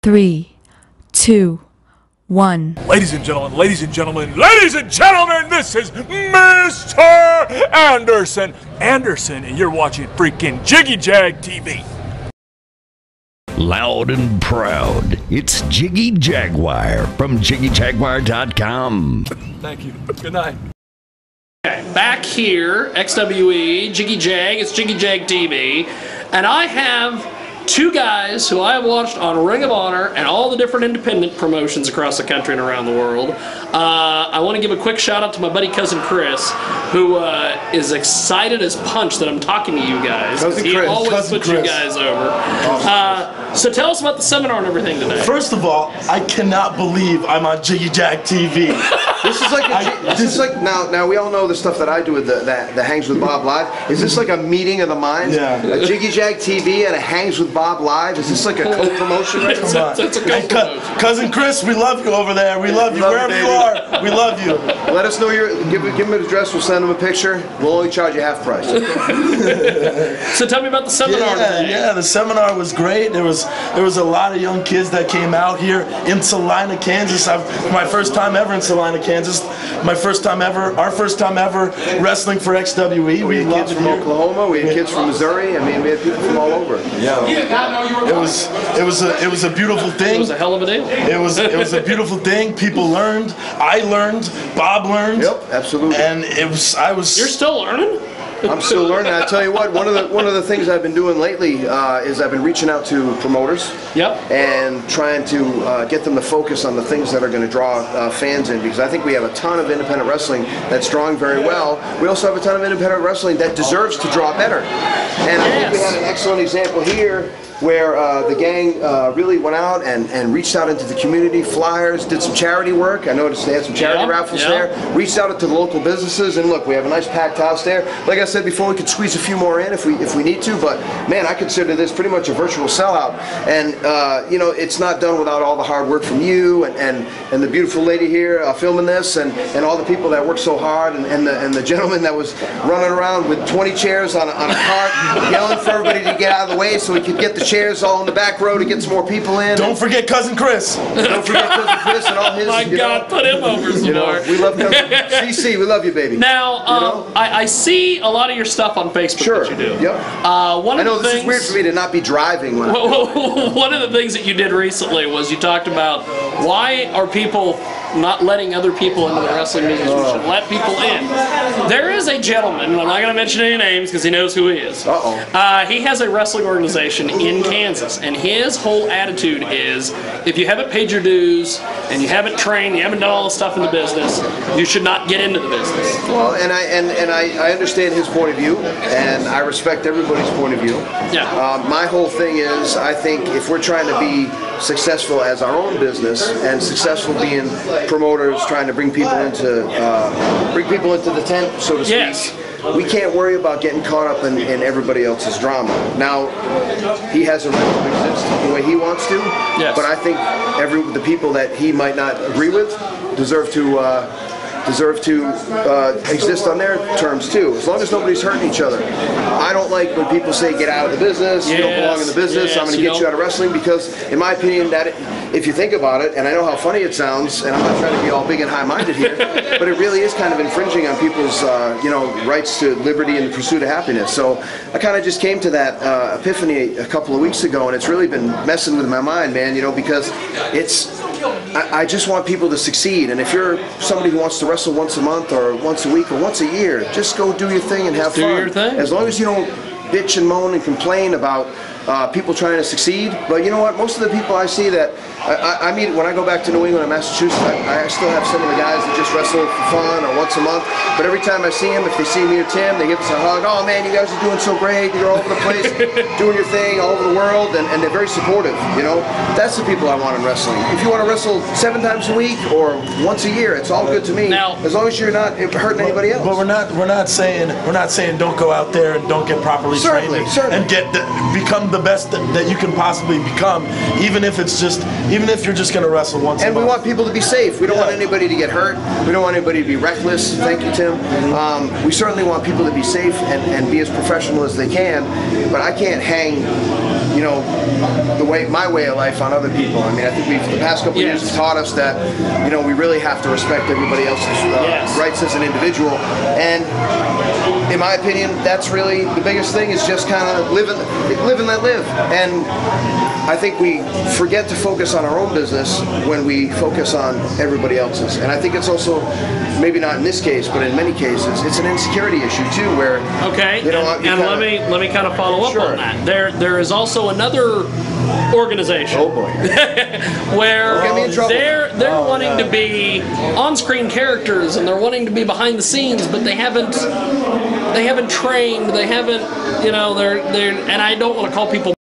3, 2, 1. Ladies and gentlemen, ladies and gentlemen, ladies and gentlemen, this is Mr. Anderson. And you're watching freaking Jiggy Jag TV. Loud and proud, it's Jiggy Jaguar from JiggyJaguar.com. Thank you. Good night. Okay, back here, XWE, Jiggy Jag, it's Jiggy Jag TV, and I have two guys who I have watched on Ring of Honor and all the different independent promotions across the country and around the world. I want to give a quick shout out to my buddy Cousin Chris, who is excited as punch that I'm talking to you guys. He always puts you guys over. So tell us about the seminar and everything today. First of all, I cannot believe I'm on Jiggy Jag TV. This is like now we all know the stuff that I do with the Hangs with Bob Live. Is this like a meeting of the minds? Yeah. A Jiggy Jag TV and a Hangs with Bob Live? Is this like a co-promotion? Right? It's a co-promotion. Cousin Chris, we love you over there. We love you wherever you are. We love you. Let us know give him an address. We'll send him a picture. We'll only charge you half price. So tell me about the seminar today. Yeah, the seminar was great. There was a lot of young kids that came out here in Salina, Kansas. My first time ever in Salina, Kansas. Our first time ever wrestling for XWE. We had kids from Oklahoma. We had kids from Missouri. I mean, we had people from all over. Yeah. It was a beautiful thing. It was a hell of a deal. It was a beautiful thing. People learned. I learned. Bob learned. Yep, absolutely. And You're still learning? I'm still learning. I tell you what, one of the things I've been doing lately is I've been reaching out to promoters. Yep. And trying to get them to focus on the things that are going to draw fans in, because I think we have a ton of independent wrestling that's drawing very well. We also have a ton of independent wrestling that deserves to draw better. And I think we had an excellent example here where the gang really went out and reached out into the community, flyers, did some charity work. I noticed they had some charity raffles there, reached out to the local businesses, and look, we have a nice packed house there. Like I said before, we could squeeze a few more in if we need to, but man, I consider this pretty much a virtual sellout. And you know, it's not done without all the hard work from you and the beautiful lady here filming this, and all the people that worked so hard, and the gentleman that was running around with 20 chairs on a cart, yelling for everybody to get out of the way so he could get the chairs all in the back row to get some more people in. Don't forget Cousin Chris. Don't forget Cousin Chris and all his. My God, put him over some more. We love Cousin CC. We love you, baby. Now, I see a lot of your stuff on Facebook that you do. Yep. I know this is weird for me to not be driving. One of the things that you did recently was you talked about why are people not letting other people into the wrestling business. We should let people in. There is a gentleman, and I'm not going to mention any names because he knows who he is. He has a wrestling organization in Kansas, and his whole attitude is, if you haven't paid your dues, and you haven't trained, you haven't done all the stuff in the business, you should not get into the business. Well, and I understand his point of view, and I respect everybody's point of view. Yeah. My whole thing is, I think if we're trying to be successful as our own business and successful being promoters, trying to bring people into the tent, so to speak. We can't worry about getting caught up in everybody else's drama. Now, he has a right to exist the way he wants to, but I think the people that he might not agree with deserve to exist on their terms too, as long as nobody's hurting each other. I don't like when people say get out of the business, you don't belong in the business, I'm going to get you out of wrestling, because in my opinion, if you think about it, and I know how funny it sounds, and I'm not trying to be all big and high-minded here, but it really is kind of infringing on people's rights to liberty and the pursuit of happiness. So I kind of just came to that epiphany a couple of weeks ago, and it's really been messing with my mind, man, because I just want people to succeed, and if you're somebody who wants to wrestle once a month or once a week or once a year, just go do your thing and have fun. Do your thing. As long as you don't bitch and moan and complain about people trying to succeed. But you know what? Most of the people I see that I meet when I go back to New England and Massachusetts, I still have some of the guys that just wrestle for fun or once a month. But every time I see them, if they see me or Tim, they give us a hug. Oh man, you guys are doing so great. You're all over the place, doing your thing all over the world, and they're very supportive. That's the people I want in wrestling. If you want to wrestle 7 times a week or once a year, it's all good to me. Now, as long as you're not hurting anybody else. But we're not saying don't go out there and don't get properly trained and become the best that you can possibly become, even if you're just going to wrestle once a month. And we want people to be safe. We don't want anybody to get hurt. We don't want anybody to be reckless. Thank you, Tim. We certainly want people to be safe and be as professional as they can, but I can't hang, you know, my way of life on other people. I mean, I think the past couple of years have taught us that, you know, we really have to respect everybody else's rights as an individual. And in my opinion, that's really the biggest thing, is just kind of live and let live. And I think we forget to focus on our own business when we focus on everybody else's. And I think it's also, maybe not in this case, but in many cases, it's an insecurity issue too, where okay. You know, and let me kind of follow up on that. There is also another organization. Oh boy. Where get me in trouble. they're wanting to be on-screen characters, and they're wanting to be behind the scenes, but they haven't trained. They haven't, you know, they're and I don't want to call people